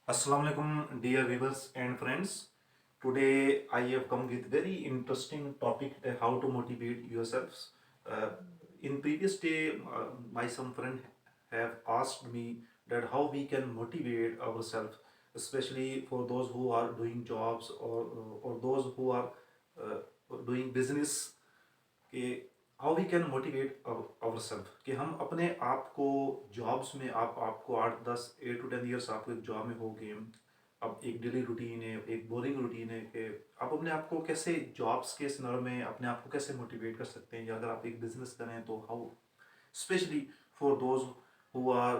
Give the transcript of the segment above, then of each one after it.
Assalamualaikum dear viewers and friends. Today I have come with very interesting topic how to motivate yourselves. Uh, in previous day, my some friend have asked me that how we can motivate ourselves, especially for those who are doing jobs or those who are uh, doing business. कि how we can motivate our self कि हम अपने आप को jobs में आप आपको 8 to 10 years आपको एक जॉब में हो गए। अब एक डेली रूटीन है, एक बोरिंग रूटीन है कि आप अपने आप को कैसे जॉब्स के सिनारियो में अपने आप को कैसे मोटिवेट कर सकते हैं, या अगर आप एक बिजनेस करें तो how, specially for those who are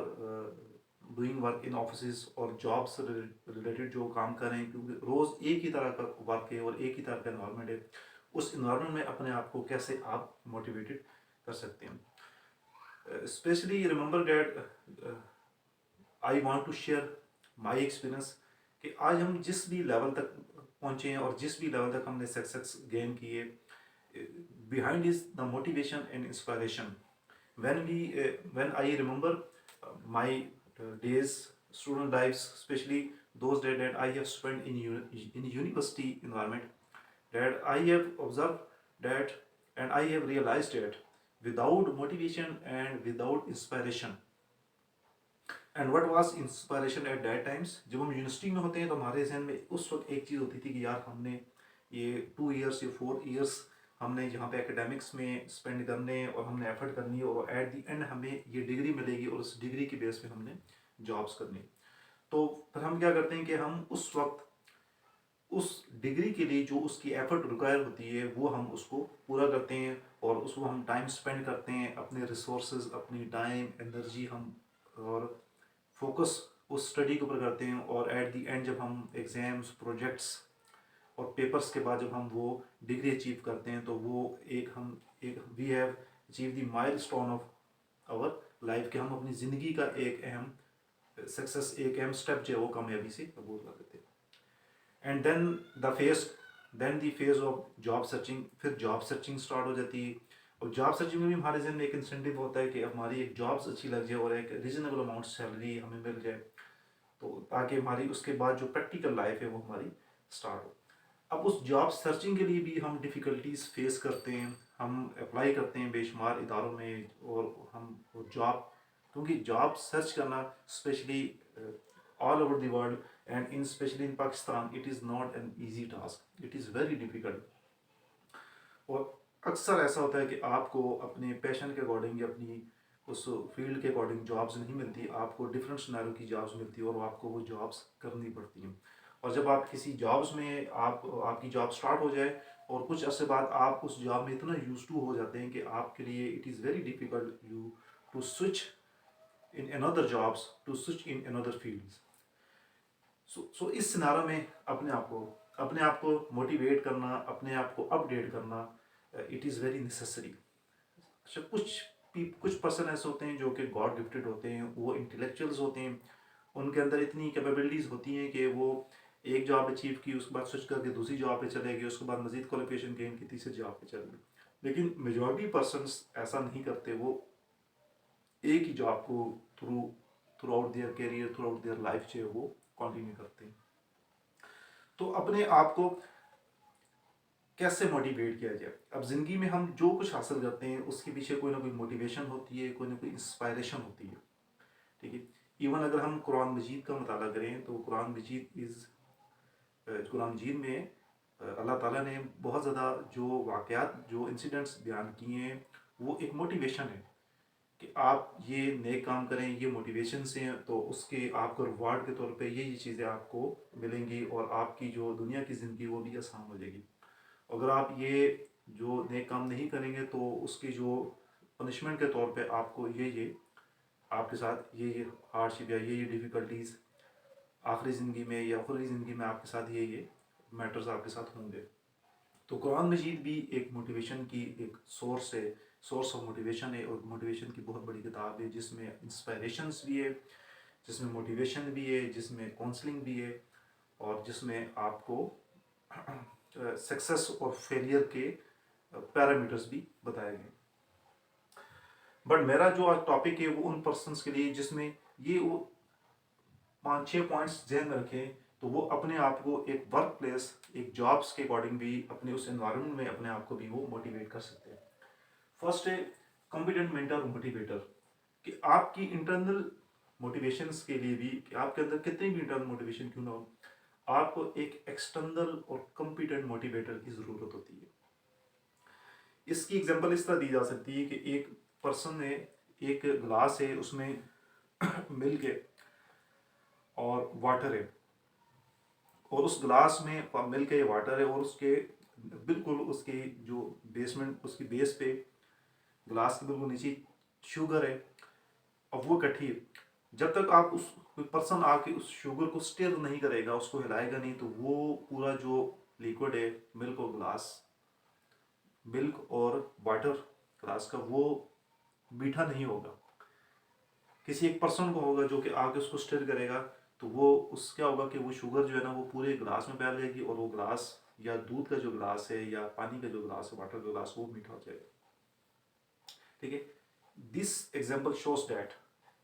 doing work in office और जॉब से रिलेटेड जो काम कर रहे हैं, क्योंकि रोज़ एक ही तरह का वर्क है और एक ही तरह का इन्वायरमेंट है। उस इन्वायरमेंट में अपने आप को कैसे आप मोटिवेटेड कर सकते हैं। Specially remember that I want to share my experience कि आज हम जिस भी लेवल तक पहुंचे हैं और जिस भी लेवल तक हमने सक्सेस गेन किए, behind is the motivation and inspiration. When I remember my days, student lives, especially those days that I have spent in university environment, that I have observed that and I have realized that without motivation and without inspiration, and what was inspiration at that times, जब हम university में होते हैं तो हमारे जहन में उस वक्त एक चीज़ होती थी कि यार हमने ये 2 ईयर्स या 4 ईयर्स हमने यहाँ पे एकेडमिक्स में स्पेंड करने और हमने एफर्ट करनी है और एट दी एंड हमें ये डिग्री मिलेगी और उस डिग्री के बेस पे हमने जॉब्स करनी। तो फिर हम क्या करते हैं कि हम उस वक्त उस डिग्री के लिए जो उसकी एफर्ट रिक्वायर होती है वो हम उसको पूरा करते हैं और उसको हम टाइम स्पेंड करते हैं, अपने रिसोर्सेज, अपनी टाइम एनर्जी हम और फोकस उस स्टडी के ऊपर करते हैं। और एट दी एंड जब हम एग्ज़ाम्स, प्रोजेक्ट्स और पेपर्स के बाद जब हम वो डिग्री अचीव करते हैं तो वो एक we have achieve the milestone of our life कि हम अपनी ज़िंदगी का एक अहम सक्सेस, एक अहम स्टेप जो है वो कामयाबी से अबूर कर देते हैं। And then the phase of job searching, फिर जॉब सर्चिंग स्टार्ट हो जाती है। और जॉब सर्चिंग में भी हमारे जहन में एक इंसेंटिव होता है कि हमारी एक जॉब्स अच्छी लग जाए और एक रीजनेबल अमाउंट सैलरी हमें मिल जाए, तो ताकि हमारी उसके बाद जो प्रैक्टिकल लाइफ है वो हमारी स्टार्ट हो। अब उस जॉब सर्चिंग के लिए भी हम डिफ़िकल्टीज फेस करते हैं, हम अप्लाई करते हैं बेशुमार इदारों में और हम जॉब, क्योंकि जॉब सर्च करना specially all over the world and in specially in Pakistan it is not an easy task, it is very difficult. और अक्सर ऐसा होता है कि आपको अपने पैशन के अकॉर्डिंग या अपनी उस फील्ड के अकॉर्डिंग जॉब्स नहीं मिलती, आपको डिफरेंट सिनेरियो की जॉब्स मिलती है और आपको वो जॉब्स करनी पड़ती हैं। और जब आप किसी जॉब्स में आपकी जॉब स्टार्ट हो जाए और कुछ अर्से बाद आप उस जॉब में इतना यूज टू हो जाते हैं कि आपके लिए it is very difficult you to switch in another jobs, to switch in another fields. So इस सिनारियो में अपने आप को मोटिवेट करना, अपने आप को अपडेट करना, इट इज़ वेरी नेसेसरी। अच्छा, कुछ पर्सन ऐसे होते हैं जो कि गॉड गिफ्टेड होते हैं, वो इंटेलेक्चुअल्स होते हैं, उनके अंदर इतनी कैपेबिलिटीज़ होती हैं कि वो एक जॉब अचीव की, उसके बाद स्विच करके दूसरी जॉब पे चले गए, उसके बाद मजीद क्वालिफिकेशन गेन की, तीसरी जॉब पे चले गए। लेकिन मेजॉरिटी पर्सनस ऐसा नहीं करते, वो एक ही जॉब को through out their career, through out their life जो है वो कंटिन्यू करते हैं। तो अपने आप को कैसे मोटिवेट किया जाए? अब ज़िंदगी में हम जो कुछ हासिल करते हैं उसके पीछे कोई ना कोई मोटिवेशन होती है, कोई ना कोई इंस्पायरेशन होती है, ठीक है। इवन अगर हम कुरान मजीद का मुताला करें तो कुरान मजीद में अल्लाह ताला ने बहुत ज़्यादा जो वाक़यात, जो इंसिडेंट्स बयान किए हैं वो एक मोटिवेशन है कि आप ये नए काम करें, ये मोटिवेशन से हैं, तो उसके आपको रिवार्ड के तौर पे ये चीज़ें आपको मिलेंगी और आपकी जो दुनिया की ज़िंदगी वो भी आसान हो जाएगी। अगर आप ये जो नए काम नहीं करेंगे तो उसकी जो पनिशमेंट के तौर पे आपको ये आपके साथ ये हार्डशिप या ये डिफ़िकल्टीज़ आखिरी ज़िंदगी में या आखिरी ज़िंदगी में आपके साथ ये मैटर्स आपके साथ होंगे। तो कुरान मजीद भी एक मोटिवेशन की एक सोर्स है, सोर्स ऑफ मोटिवेशन है, और मोटिवेशन की बहुत बड़ी किताब है जिसमें इंस्पायरेशंस भी है, जिसमें मोटिवेशन भी है, जिसमें काउंसलिंग भी है और जिसमें आपको सक्सेस और फेलियर के पैरामीटर्स भी बताए गए। बट मेरा जो आज टॉपिक है वो उन पर्सनस के लिए जिसमें ये वो पाँच छः पॉइंट्स ध्यान में रखें तो वो अपने आप को एक वर्क प्लेस, एक जॉब्स के अकॉर्डिंग भी अपने उस एनवायरनमेंट में अपने आप को भी वो मोटिवेट कर सकते हैं। फर्स्ट है कॉम्पिटेंट मेंटर मोटिवेटर, कि आपकी इंटरनल मोटिवेशंस के लिए भी, कि आपके अंदर कितनी भी इंटरनल मोटिवेशन क्यों ना हो, आपको एक एक्सटर्नल और कॉम्पिटेंट मोटिवेटर की ज़रूरत होती है। इसकी एग्जांपल इस तरह दी जा सकती है कि एक पर्सन है, एक ग्लास है, उसमें मिल्क है और वाटर है, और उस ग्लास में मिल्क है, वाटर है, और उसके बिल्कुल उसके जो बेसमेंट, उसकी बेस पे ग्लास के बिल्कुल नीचे शुगर है। अब वो इकट्ठी है, जब तक आप उस कोई पर्सन आके उस शुगर को स्टिर नहीं करेगा, उसको हिलाएगा नहीं, तो वो पूरा जो लिक्विड है, मिल्क और ग्लास, मिल्क और वाटर ग्लास का, वो मीठा नहीं होगा। किसी एक पर्सन को होगा जो कि आगे उसको स्टिर करेगा, तो वो उस क्या होगा कि वो शुगर जो है ना वो पूरे ग्लास में फैल जाएगी, और वो ग्लास या दूध का जो ग्लास है या पानी का जो ग्लास है, वाटर का ग्लास, वो मीठा हो जाएगा। ठीक है, दिस एग्जाम्पल शोज दैट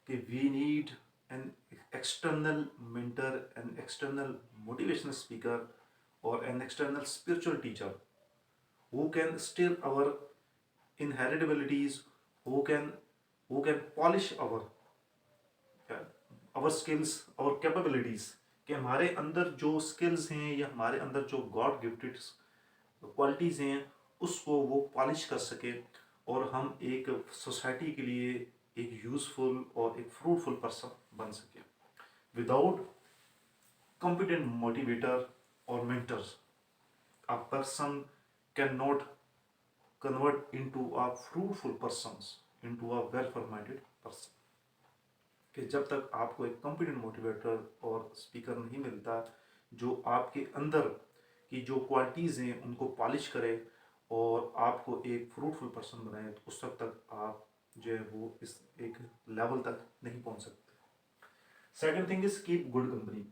कि we need an external mentor, an external motivational speaker, और an external spiritual teacher who can steer our inherent abilities, who can polish our skills, our capabilities, कि हमारे अंदर जो स्किल्स हैं या हमारे अंदर जो गॉड गिफ्टेड क्वालिटीज़ हैं उसको वो पॉलिश कर सके, और हम एक सोसाइटी के लिए एक यूजफुल और एक फ्रूटफुल पर्सन बन सके। Without competent motivator or mentors, a person cannot convert into a fruitful persons, into a welfare-minded person। कि जब तक आपको एक कॉम्पिटेंट मोटिवेटर और स्पीकर नहीं मिलता जो आपके अंदर की जो क्वालिटीज़ हैं उनको पॉलिश करे और आपको एक फ्रूटफुल पर्सन बनाए, तो उस वक्त तक आप जो है वो इस एक लेवल तक नहीं पहुंच सकते। Second thing is keep good company.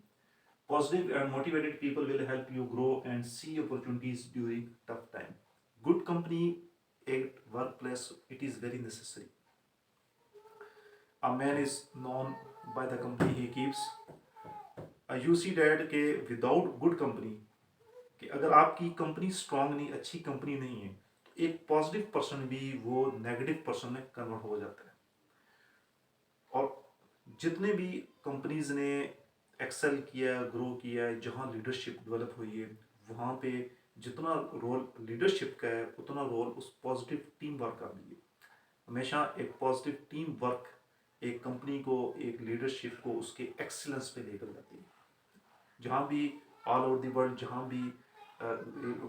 Positive and motivated people will help you grow and see opportunities during tough time. Good company at workplace, it is very necessary. A man is known by the company he keeps. You see that के without good company, कि अगर आपकी company strong नहीं, अच्छी company नहीं है, तो एक पॉजिटिव पर्सन भी वो नेगेटिव पर्सन में कन्वर्ट हो जाता है। और जितने भी कंपनीज ने एक्सेल किया, ग्रो किया है, जहाँ लीडरशिप डेवलप हुई है, वहाँ पे जितना रोल लीडरशिप का है उतना रोल उस पॉजिटिव टीम वर्क का भी है। हमेशा एक पॉजिटिव टीम वर्क एक कंपनी को, एक लीडरशिप को उसके एक्सीलेंस पे लेकर जाती है। जहाँ भी ऑल ओवर द वर्ल्ड, जहाँ भी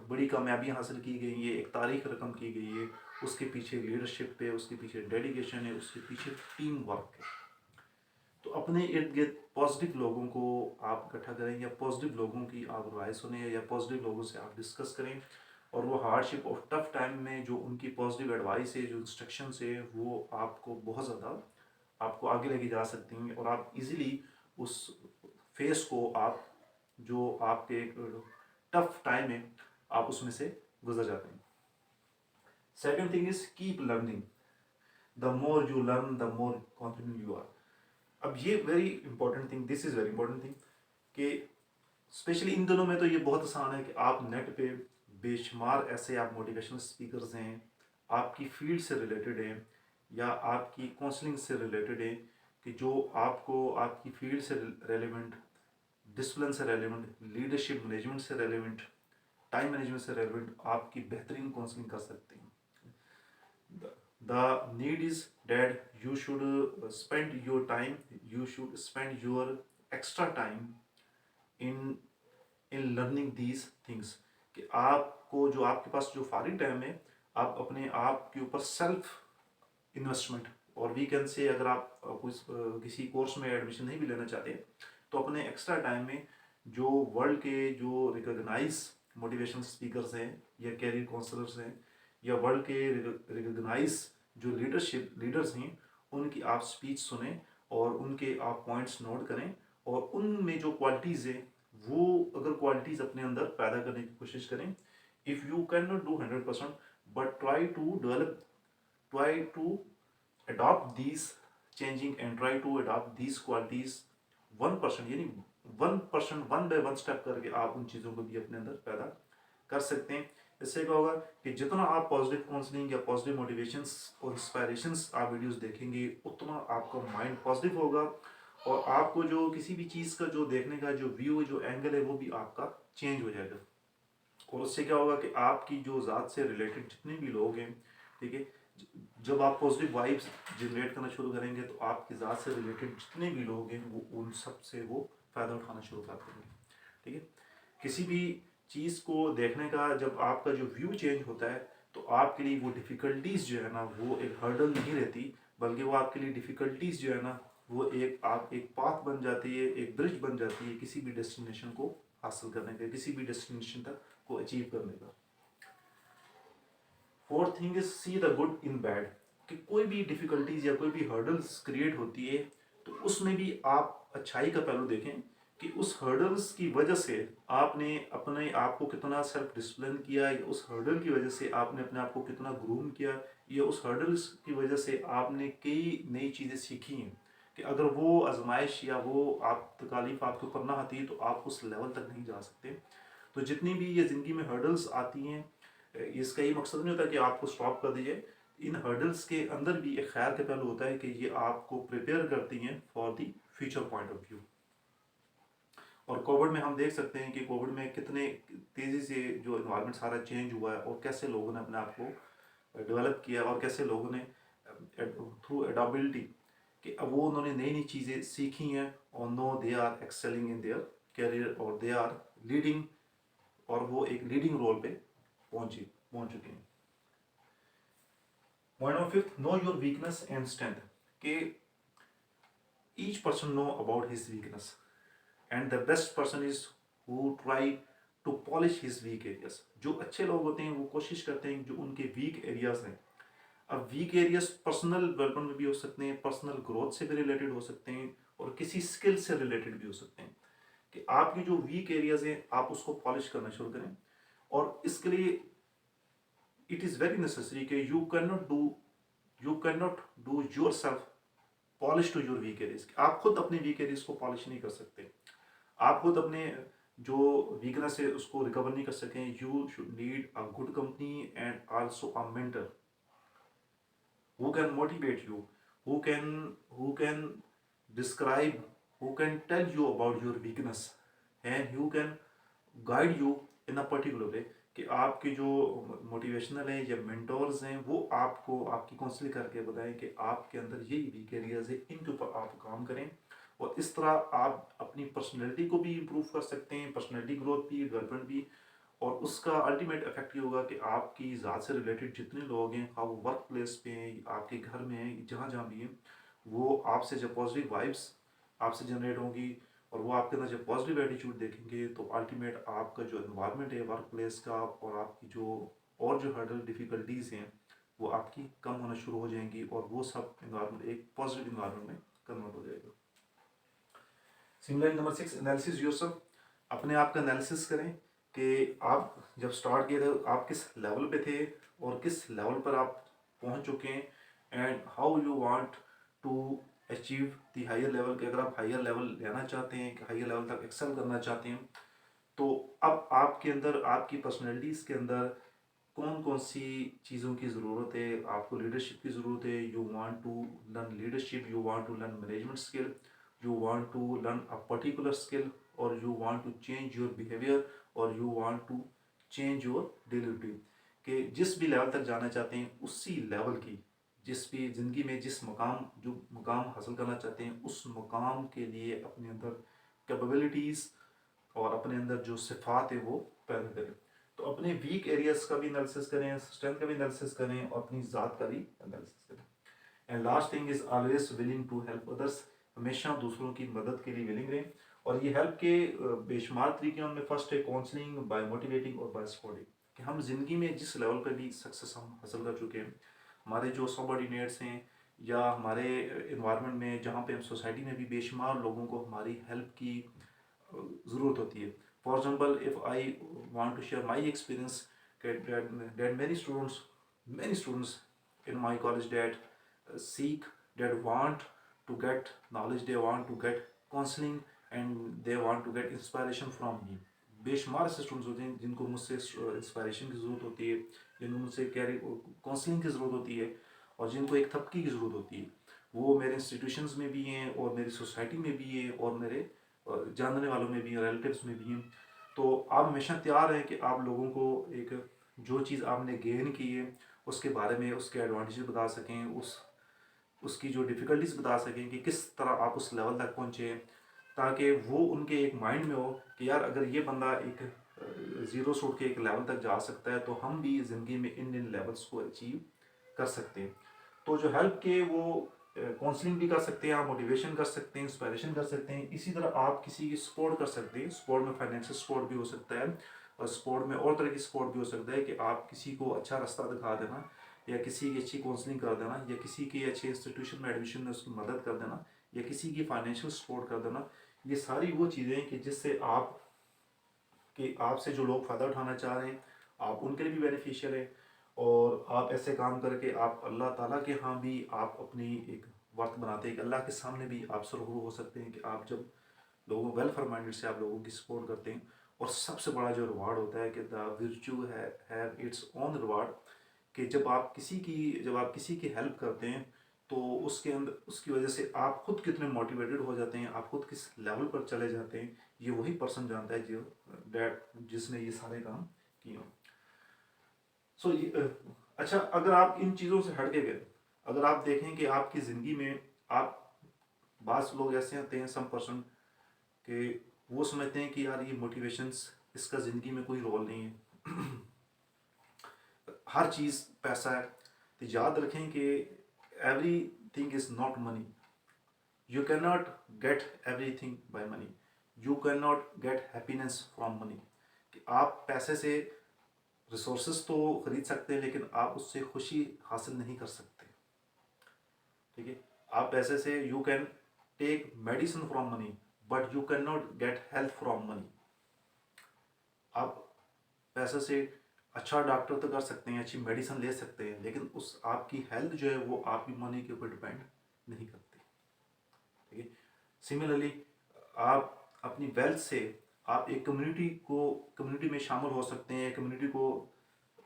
बड़ी कामयाबी हासिल की गई है, एक तारीख रकम की गई है, उसके पीछे लीडरशिप पे, उसके पीछे डेडिकेशन है, उसके पीछे टीम वर्क है। तो अपने इर्द गिर्द पॉजिटिव लोगों को आप इकट्ठा करें, या पॉजिटिव लोगों की आप राय सुने, या पॉजिटिव लोगों से आप डिस्कस करें, और वो हार्डशिप और टफ टाइम में जो उनकी पॉजिटिव एडवाइस है, जो इंस्ट्रक्शंस है, वो आपको बहुत ज़्यादा आपको आगे लेके जा सकती हैं, और आप इजीली उस फेस को, आप जो आपके टफ टाइम है, आप उसमें से गुजर जाते हैं। Second thing is keep learning. The more you learn, the more confident you are. अब ये very important thing, this is very important thing, कि स्पेशली इन दिनों में तो ये बहुत आसान है कि आप नेट पे बेशुमार ऐसे आप मोटिवेशनल स्पीकर्स हैं, आपकी फील्ड से रिलेटेड हैं या आपकी काउंसलिंग से रिलेटेड हैं, कि जो आपको आपकी फील्ड से रेलिवेंट, डिसिप्लिन से रेलिवेंट, लीडरशिप मैनेजमेंट से रेलिवेंट, टाइम मैनेजमेंट से रेलिवेंट आपकी बेहतरीन काउंसलिंग कर सकते हैं। The need is that you should spend your time, you should spend your extra time in learning these things, कि आपको जो आपके पास जो फारिग टाइम है, आप अपने आप के ऊपर सेल्फ इन्वेस्टमेंट, और वी कैन से अगर आप किसी कोर्स में एडमिशन नहीं भी लेना चाहते, तो अपने एक्स्ट्रा टाइम में जो वर्ल्ड के जो रिकॉग्नाइज मोटिवेशनल स्पीकर्स हैं या कैरियर काउंसलर्स हैं, या वर्ल्ड के रिकॉग्नाइज जो लीडर्स हैं, उनकी आप स्पीच सुने और उनके आप पॉइंट्स नोट करें, और उनमें जो क्वालिटीज़ हैं वो अगर क्वालिटीज़ अपने अंदर पैदा करने की कोशिश करें। If you can not do 100%, but try to adopt these changing and try to adopt these qualities 1% यानी 1%, 1 बाय 1 स्टेप करके आप उन चीज़ों को भी अपने अंदर पैदा कर सकते हैं। इससे क्या होगा कि जितना आप पॉजिटिव काउंसलिंग या पॉजिटिव मोटिवेशंस और इंस्पायरेशंस आप वीडियोस देखेंगे, उतना आपका माइंड पॉजिटिव होगा और आपको जो किसी भी चीज़ का जो देखने का जो व्यू, जो एंगल है, वो भी आपका चेंज हो जाएगा। और उससे क्या होगा कि आपकी जो ज़ात से रिलेटेड जितने भी लोग हैं, ठीक है, जब आप पॉजिटिव वाइब्स जनरेट करना शुरू करेंगे तो आपकी ज़ात से रिलेटेड जितने भी लोग हैं वो उन सब से वो फ़ायदा उठाना शुरू कर देंगे। ठीक है, किसी भी चीज़ को देखने का जब आपका जो व्यू चेंज होता है तो आपके लिए वो डिफ़िकल्टीज जो है ना वो एक हर्डल नहीं रहती, बल्कि वो आपके लिए डिफ़िकल्टीज जो है ना वो एक पाथ बन जाती है, एक ब्रिज बन जाती है किसी भी डेस्टिनेशन को हासिल करने का, किसी भी डेस्टिनेशन तक को अचीव करने का। Fourth thing is see the good in bad, कि कोई भी डिफिकल्टीज या कोई भी हर्डल्स क्रिएट होती है तो उसमें भी आप अच्छाई का पहलू देखें कि उस हर्डल्स की वजह से आपने अपने आप को कितना सेल्फ डिसिप्लिन किया, या उस हर्डल की वजह से आपने अपने आप को कितना ग्रूम किया, या उस हर्डल्स की वजह से आपने कई नई चीज़ें सीखी हैं कि अगर वो आजमाइश या वो आप तकालीफ आपके ऊपर ना आती तो आप उस लेवल तक नहीं जा सकते। तो जितनी भी ये ज़िंदगी में हर्डल्स आती हैं, इसका ये मकसद नहीं होता कि आपको स्टॉप कर दीजिए। इन हर्डल्स के अंदर भी एक ख्याल का पहलू होता है कि ये आपको प्रिपेयर करती हैं for the future point of view. और कोविड में हम देख सकते हैं कि कोविड में कितने तेज़ी से जो इन्वायरमेंट सारा चेंज हुआ है और कैसे लोगों ने अपने आप को डेवलप किया और कैसे लोगों ने थ्रू एडाबिलिटी कि अब वो उन्होंने नई नई चीज़ें सीखी हैं और no they are excelling in their career और दे आर लीडिंग, और वो एक लीडिंग रोल पे पहुंच चुके हैं। Point number fifth, know your weakness and strength, कि each person know about his weakness and the best person is who try to polish his weak areas. जो अच्छे लोग होते हैं वो कोशिश करते हैं जो उनके वीक एरियाज हैं। अब वीक एरियाज पर्सनल डेवलपमेंट में भी हो सकते हैं, पर्सनल ग्रोथ से भी रिलेटेड हो सकते हैं और किसी स्किल से रिलेटेड भी हो सकते हैं, कि आपकी जो वीक एरियाज हैं आप उसको पॉलिश करना शुरू करें। और इसके लिए इट इज़ वेरी नेसेसरी कि you can not do yourself polish to your weak areas. आप खुद अपने वीक एरियज को पॉलिश नहीं कर सकते, आप खुद अपने जो वीकनेस है उसको रिकवर नहीं कर सकें। You should need a good company and also a mentor who can motivate you, who can describe, who can tell you about your weakness and who can guide you in a particular way, कि आपके जो motivational है या mentors हैं वो आपको आपकी counselling करके बताएं कि आपके अंदर ये वीक एरियाज है, इनके ऊपर आप काम करें। और इस तरह आप अपनी पर्सनैलिटी को भी इम्प्रूव कर सकते हैं, पर्सनैलिटी ग्रोथ भी, डेवलपमेंट भी। और उसका अल्टीमेट इफेक्ट ये होगा कि आपकी ज़ात से रिलेटेड जितने लोग हैं, हाँ वो वर्क प्लेस पे हैं, आपके घर में हैं, जहाँ जहाँ भी हैं, वो आपसे जब पॉजिटिव वाइब्स आपसे जनरेट होंगी और वो आपके अंदर जब पॉजिटिव एटीट्यूड देखेंगे तो अल्टीमेट आपका जो इन्वायरमेंट है वर्क प्लेस का और आपकी जो हर्डल डिफ़िकल्टीज़ हैं वो आपकी कम होना शुरू हो जाएंगी और वो सब इन्वायरमेंट एक पॉजिटिव इन्वायरमेंट में कन्वर्ट हो जाएगा। Similar number 6, analysis yourself. अपने आप का एनालिसिस करें कि आप जब स्टार्ट किए थे आप किस लेवल पे थे और किस लेवल पर आप पहुंच चुके हैं and how you want to achieve the higher level. कि अगर आप हायर लेवल लेना चाहते हैं, कि हायर लेवल तक एक्सेल करना चाहते हैं, तो अब आपके अंदर आपकी पर्सनैलिटीज़ के अंदर कौन कौन सी चीज़ों की ज़रूरत है। आपको लीडरशिप की ज़रूरत है, you want to learn leadership, you want to learn management skill, you want to learn a particular skill, or you want to change your behavior, or you want to change your daily routine। कि जिस भी level तक जाना चाहते हैं उसी level की, जिस भी ज़िंदगी में जिस मुकाम हासिल करना चाहते हैं उस मुकाम के लिए अपने अंदर कैपेबिलिटीज़ और अपने अंदर जो सिफात है वो पैदा करें। तो अपने वीक एरियाज का भी एनालिसिस करें, स्ट्रेंथ का भी एनालिसिस करें और अपनी ज़ात का भी एनालिसिस करें। And last thing is always willing to help others. हमेशा दूसरों की मदद के लिए विलिंग रहें। और ये हेल्प के बेशुमार तरीके हैं, उनमें फर्स्ट है काउंसलिंग, बाय मोटिवेटिंग और बाय सपोर्टिंग। कि हम जिंदगी में जिस लेवल पर भी सक्सेस हम हासिल कर चुके हैं, हमारे जो सबऑर्डिनेट्स हैं या हमारे इन्वायरमेंट में जहाँ पे हम सोसाइटी में भी बेशुमार लोगों को हमारी हेल्प की ज़रूरत होती है। For example if I want to share my experience that many students in my college that seek, that want to get knowledge, they want to get counselling and they want to get inspiration from me. बेशुमार ऐसे students होते हैं जिनको मुझसे inspiration की ज़रूरत होती है, जिनको मुझसे काउंसलिंग की ज़रूरत होती है, और जिनको एक थपकी की ज़रूरत होती है। वो मेरे इंस्टीट्यूशंस में भी हैं और मेरी सोसाइटी में भी है और मेरे जानने वालों में भी हैं, रिलेटिव्स में भी हैं। तो आप हमेशा तैयार हैं कि आप लोगों को एक जो चीज़ आपने गेन की है उसके बारे में उसके एडवांटेजेस बता सकें, उसकी जो डिफ़िकल्टीज बता सकें कि किस तरह आप उस लेवल तक पहुँचे, ताकि वो उनके एक माइंड में हो कि यार अगर ये बंदा एक ज़ीरो से उठ के एक लेवल तक जा सकता है तो हम भी ज़िंदगी में इन लेवल्स को अचीव कर सकते हैं। तो जो हेल्प के वो काउंसलिंग भी कर सकते हैं, आप मोटिवेशन कर सकते हैं, इंस्पायरेशन कर सकते हैं। इसी तरह आप किसी की सपोर्ट कर सकते हैं। सपोर्ट में फाइनेंशियल सपोर्ट भी हो सकता है और सपोर्ट में और तरह की सपोर्ट भी हो सकता है कि आप किसी को अच्छा रास्ता दिखा देना, या किसी की अच्छी काउंसलिंग कर देना, या किसी की अच्छे इंस्टीट्यूशन में एडमिशन में उसकी मदद कर देना, या किसी की फाइनेंशियल सपोर्ट कर देना। ये सारी वो चीज़ें हैं कि जिससे आप कि आपसे जो लोग फ़ायदा उठाना चाह रहे हैं आप उनके लिए भी बेनिफिशियल है, और आप ऐसे काम करके आप अल्लाह ताला के यहाँ भी आप अपनी एक वर्थ बनाते हैं कि अल्लाह के सामने भी आप सुरखरू हो सकते हैं कि आप जब लोगों वेलफेयर माइंडेड से आप लोगों की सपोर्ट करते हैं। और सबसे बड़ा जो रिवार्ड होता है कि the विर्चू have its own reward, कि जब आप किसी की हेल्प करते हैं तो उसके अंदर उसकी वजह से आप खुद कितने मोटिवेटेड हो जाते हैं, आप खुद किस लेवल पर चले जाते हैं, ये वही पर्सन जानता है जो डैट जिसने ये सारे काम किए हों। सो अच्छा, अगर आप इन चीज़ों से हट के गए, अगर आप देखें कि आपकी ज़िंदगी में आप बास लोग ऐसे होते हैं सम पर्सन कि वो समझते हैं कि यार ये मोटिवेशंस इसका ज़िंदगी में कोई रोल नहीं है, हर चीज़ पैसा है। तो याद रखें कि every thing is not money. You can not get every thing by money, you can not get happiness from money. कि आप पैसे से रिसोर्सेज तो खरीद सकते हैं लेकिन आप उससे खुशी हासिल नहीं कर सकते। ठीक है, आप पैसे से you can take medicine from money but you can not get health from money. आप पैसे से अच्छा डॉक्टर तो कर सकते हैं, अच्छी मेडिसिन ले सकते हैं, लेकिन उस आपकी हेल्थ जो है वो आपकी मनी के ऊपर डिपेंड नहीं करती। ठीक है, सिमिलरली आप अपनी वेल्थ से आप एक कम्युनिटी में शामिल हो सकते हैं, कम्युनिटी को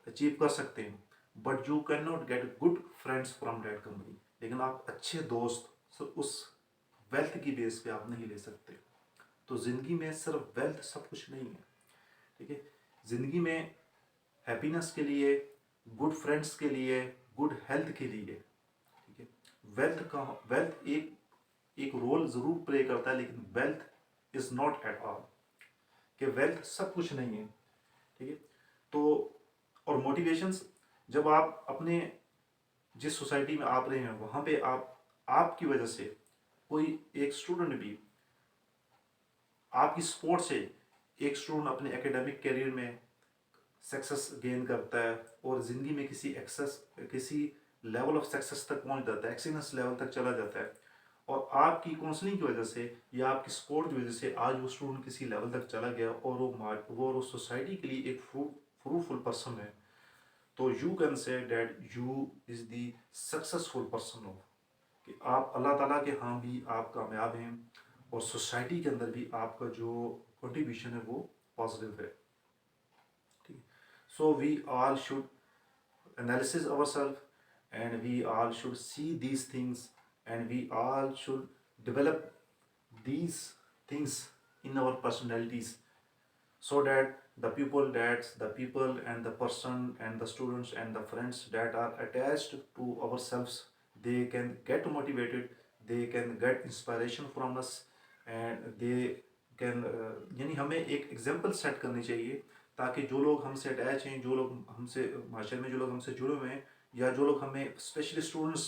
अचीव कर सकते हैं, but you can not get good friends from that community. लेकिन आप अच्छे दोस्त उस वेल्थ की बेस पे आप नहीं ले सकते। तो ज़िंदगी में सिर्फ वेल्थ सब कुछ नहीं है। ठीक है, ज़िंदगी में हैप्पीनेस के लिए, गुड फ्रेंड्स के लिए, गुड हेल्थ के लिए, ठीक है, वेल्थ एक रोल ज़रूर प्ले करता है, लेकिन wealth is not at all, कि वेल्थ सब कुछ नहीं है। ठीक है, तो और मोटिवेशंस, जब आप अपने जिस सोसाइटी में आप रहे हैं वहाँ पे आपकी वजह से कोई एक स्टूडेंट भी आपकी सपोर्ट से एक स्टूडेंट अपने एकेडमिक करियर में सक्सेस गेन करता है और ज़िंदगी में किसी लेवल ऑफ सक्सेस तक पहुंच जाता है, एक्सीलेंस लेवल तक चला जाता है, और आपकी काउंसलिंग की वजह से या आपकी सपोर्ट की वजह से आज वो स्टूडेंट किसी लेवल तक चला गया और वो सोसाइटी के लिए एक फ्रूटफुल पर्सन है, तो you can say that you is the successful person of, कि आप अल्लाह ताला के यहाँ भी आप कामयाब हैं और सोसाइटी के अंदर भी आपका जो कंट्रीब्यूशन है वो पॉजिटिव है। ठीक है, so we all should analysis ourselves, and we all should see these things, and we all should develop these things in our personalities, so that the people and the person and the students and the friends that are attached to ourselves, they can get motivated, they can get inspiration from us, and they can यानी हमें एक example set करनी चाहिए, ताकि जो लोग हमसे attach हैं, जो लोग हमसे माशरे में जो लोग हमसे जुड़े हुए हैं, या जो लोग हमें specially students,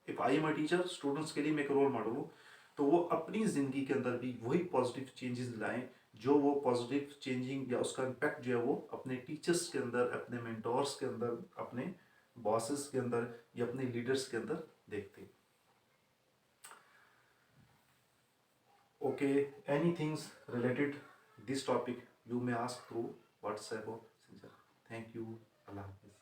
if I am a teacher, students के लिए मैं एक रोल मॉडल हूँ, तो वो अपनी ज़िंदगी के अंदर भी वही पॉजिटिव चेंजेस लाएं जो वो पॉजिटिव चेंजिंग या उसका इम्पैक्ट जो है वो अपने टीचर्स के अंदर, अपने मेंटोर्स के अंदर, अपने बॉसेस के अंदर या अपने लीडर्स के अंदर देखते हैं। Okay, any things related this topic you may ask through WhatsApp और मैसेंजर। थैंक यू, अल्लाह हाफिज़।